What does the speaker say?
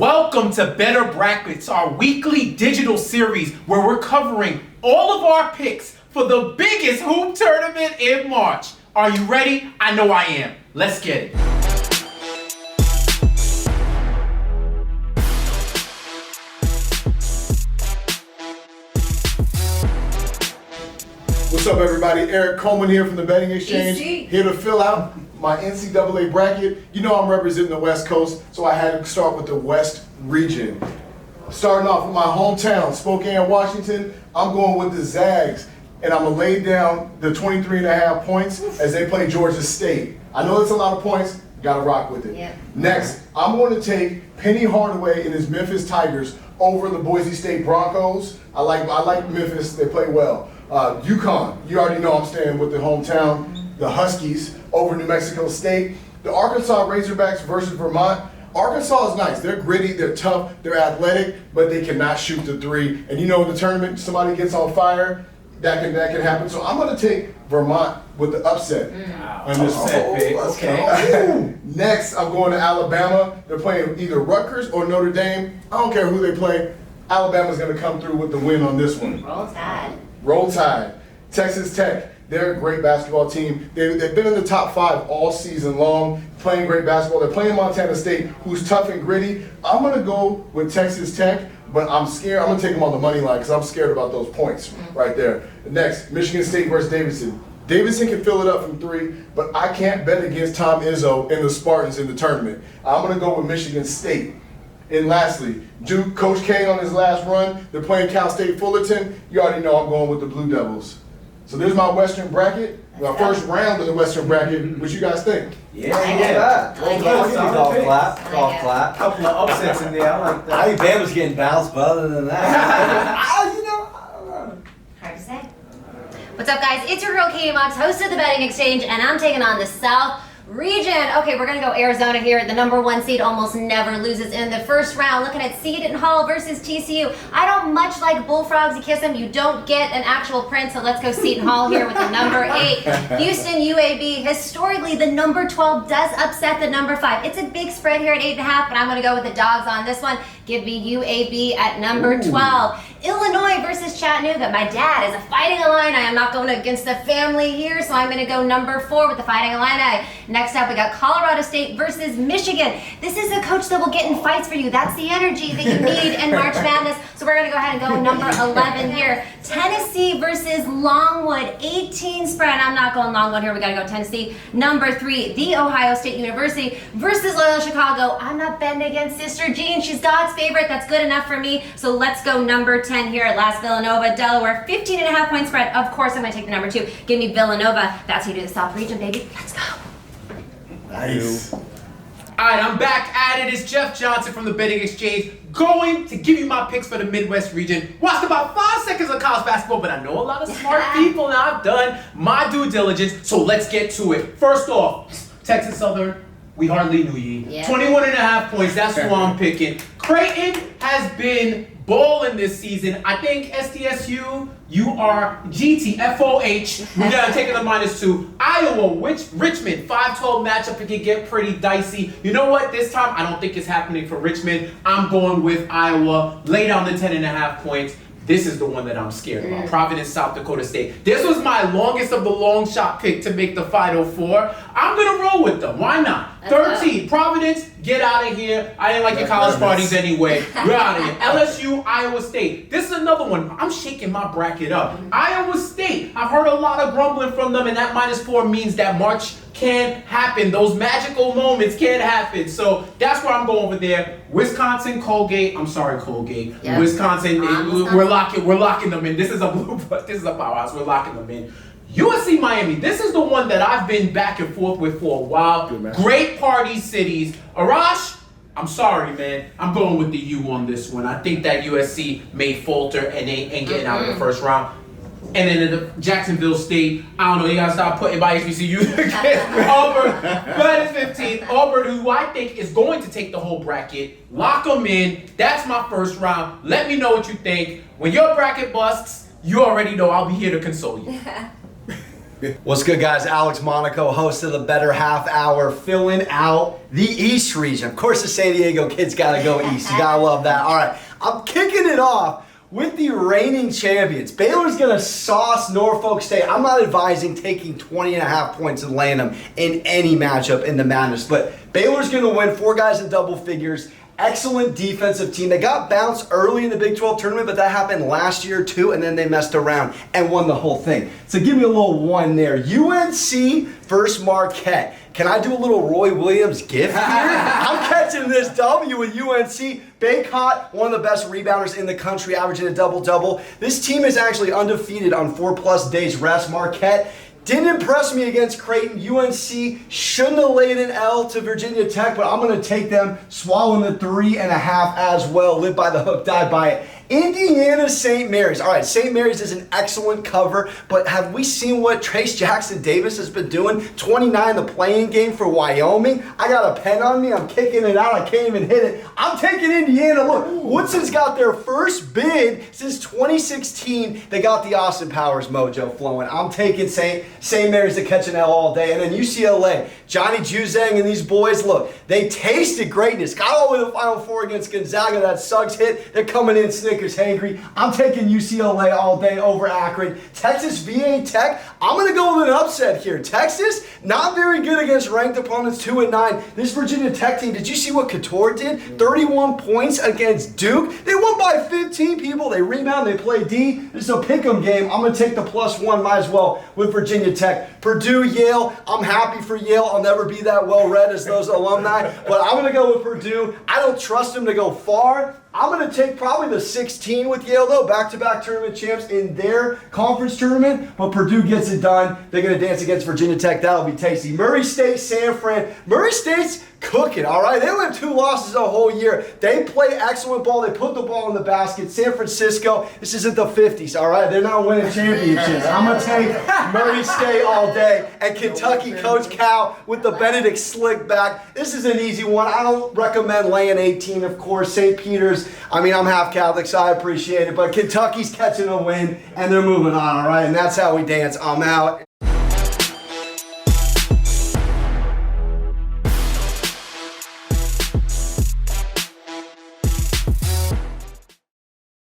Welcome to Bettor Brackets, our weekly digital series where we're covering all of our picks for the biggest hoop tournament in March. Are you ready? I know I am. Let's get it. What's up, everybody? Erik Coleman here from the Betting Exchange, here to fill out my NCAA bracket. You know I'm representing the West Coast, so I had to start with the West region. Starting off with my hometown, Spokane, Washington, I'm going with the Zags, and I'm going to lay down the 23.5 points as they play Georgia State. I know it's a lot of points, got to rock with it. Yeah. Next, I'm going to take Penny Hardaway and his Memphis Tigers over the Boise State Broncos. I like Memphis, they play well. UConn, you already know I'm staying with the hometown. The Huskies over New Mexico State. The Arkansas Razorbacks versus Vermont. Arkansas is nice. They're gritty, they're tough, they're athletic, but they cannot shoot the three. And you know, in the tournament, somebody gets on fire, that can happen. So I'm going to take Vermont with the upset. On this Upset, okay. Next, I'm going to Alabama. They're playing either Rutgers or Notre Dame. I don't care who they play. Alabama's going to come through with the win on this one. Roll Tide. Roll Tide. Texas Tech. They're a great basketball team. They've been in the top 5 all season long, playing great basketball. They're playing Montana State, who's tough and gritty. I'm going to go with Texas Tech, but I'm scared. I'm going to take them on the money line because I'm scared about those points right there. Next, Michigan State versus Davidson. Davidson can fill it up from 3, but I can't bet against Tom Izzo and the Spartans in the tournament. I'm going to go with Michigan State. And lastly, Duke, Coach K on his last run. They're playing Cal State Fullerton. You already know I'm going with the Blue Devils. So there's my Western bracket, my first round of the Western bracket. What you guys think? Yeah, I get that. Golf clap. Couple of upsets in there. I like that. I think Bama's getting bounced, but other than that, I don't know. Hard to say. What's up, guys? It's your girl Katie Mox, host of the Betting Exchange, and I'm taking on the South region. Okay, we're gonna go Arizona here. The number 1 seed almost never loses in the first round. Looking at Seton Hall versus TCU. I don't much like bullfrogs. You kiss them, you don't get an actual print. So let's go Seton Hall here with the number 8. Houston UAB. Historically, the number 12 does upset the number 5. It's a big spread here at 8.5, but I'm gonna go with the dogs on this one. Give me UAB at number 12. Illinois versus Chattanooga. My dad is a Fighting Illini. I'm not going against the family here, so I'm going to go number 4 with the Fighting Illini. Next up, we got Colorado State versus Michigan. This is a coach that will get in fights for you. That's the energy that you need in March Madness. So we're going to go ahead and go number 11 here. Tennessee versus Longwood. 18 spread. I'm not going Longwood here. We got to go Tennessee. Number 3, The Ohio State University versus Loyola Chicago. I'm not betting against Sister Jean. She's God's favorite. That's good enough for me. So let's go number 10 here at Last Villanova, Delaware. 15.5 point spread. Of course, I'm going to take the number 2. Give me Villanova. That's how you do the South region, baby. Let's go. Nice. All right, I'm back at it. It's Jeff Johnson from the Betting Exchange, going to give you my picks for the Midwest region. Watched about 5 seconds of college basketball, but I know a lot of smart people, and I've done my due diligence, so let's get to it. First off, Texas Southern, we hardly knew ye. Yeah. 21.5 points, that's who I'm picking. Creighton has been balling this season. I think SDSU, GTFOH. We got taking the -2. Iowa, Richmond, 5-12 matchup. It can get pretty dicey. You know what? This time, I don't think it's happening for Richmond. I'm going with Iowa. Lay down the 10.5 points. This is the one that I'm scared about. Providence, South Dakota State. This was my longest of the long shot pick to make the Final Four. I'm going to roll with them. Why not? 13, Providence, get out of here. I didn't like your college parties anyway. You're out of here. LSU, Iowa State. This is another one. I'm shaking my bracket up. Iowa State. I've heard a lot of grumbling from them, and that -4 means that March can happen. Those magical moments can happen. So that's where I'm going over there. Wisconsin, Colgate. I'm sorry, Colgate. Yep. Wisconsin. We're locking them in. This is a powerhouse. We're locking them in. USC Miami. This is the one that I've been back and forth with for a while. Great party cities. Arash, I'm sorry, man. I'm going with the U on this one. I think that USC may falter and they ain't getting out of the first round. And then in the Jacksonville State, I don't know, you gotta stop putting my HBCU against Auburn. But it's 15. Auburn, who I think is going to take the whole bracket. Lock them in. That's my first round. Let me know what you think. When your bracket busts, you already know I'll be here to console you. What's good, guys? Alex Monaco, host of the Better Half Hour, filling out the East region. Of course, the San Diego kids gotta go East. You gotta love that. All right, I'm kicking it off with the reigning champions. Baylor's gonna sauce Norfolk State. I'm not advising taking 20.5 points and laying them in any matchup in the Madness, but Baylor's gonna win. 4 guys in double figures. Excellent defensive team. They got bounced early in the Big 12 tournament, but that happened last year too, and then they messed around and won the whole thing. So give me a little 1 there. UNC versus Marquette. Can I do a little Roy Williams gift here? I'm catching this W with UNC. Baycott, one of the best rebounders in the country, averaging a double-double. This team is actually undefeated on 4+ days rest. Marquette didn't impress me against Creighton. UNC shouldn't have laid an L to Virginia Tech, but I'm going to take them, swallowing the 3.5 as well. Live by the hook, die by it. Indiana St. Mary's. All right, St. Mary's is an excellent cover, but have we seen what Trace Jackson Davis has been doing? 29 the playing game for Wyoming. I got a pen on me. I'm kicking it out. I can't even hit it. I'm taking Indiana. Look, Woodson's got their first bid since 2016. They got the Austin Powers mojo flowing. I'm taking St. Mary's to catch an L all day. And then UCLA, Johnny Juzang and these boys, look, they tasted greatness. Got all the way to the Final Four against Gonzaga. That Suggs hit. They're coming in Snickers hangry. I'm taking UCLA all day over Akron. Texas VA Tech, I'm going to go with an upset here. Texas, not very good against ranked opponents, 2-9. This Virginia Tech team, did you see what Couture did? 31 points against Duke. They won by 15 people. They rebound, they play D. This is a pick'em game. I'm going to take the +1, might as well, with Virginia Tech. Purdue, Yale, I'm happy for Yale. I'll never be that well read as those alumni, but I'm going to go with Purdue. I don't trust them to go far. I'm going to take probably the 16 with Yale, though. Back-to-back tournament champs in their conference tournament. But Purdue gets it done. They're going to dance against Virginia Tech. That'll be tasty. Murray State, San Fran. Murray State's cooking, all right? They only have 2 losses a whole year. They play excellent ball. They put the ball in the basket. San Francisco, this isn't the 50s, all right? They're not winning championships. I'm going to take Murray State all day. And Kentucky, Coach Cal with the Benedict slick back. This is an easy one. I don't recommend laying 18, of course. St. Peter's, I mean, I'm half Catholic, so I appreciate it. But Kentucky's catching a win, and they're moving on, all right? And that's how we dance. I'm out.